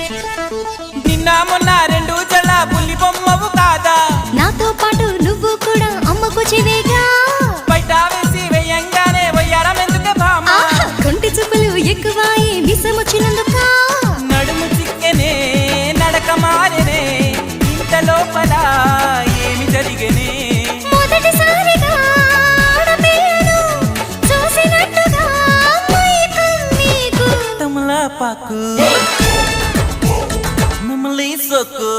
నిన్న మొన్న రెండు జళ్ళ పుల్లి బొమ్మవు కాదా నాతో పాటు నువ్వు కూడా అమ్మకు చివేగా బయట వేసి వేయంగానే వయ్యారం ఎందుకు భామ కొంటి చూపులు ఎక్కువాయి విసమొచ్చినందుక నడుము చిక్కెనే నడక మారెనే ఇంత లోపల ఏమి జరిగనే మొదటిసారిగా ఆడపిల్లను చూసినట్టుగా మైకం నీకు తమలపాకు మమ్మల్ని సొక్కు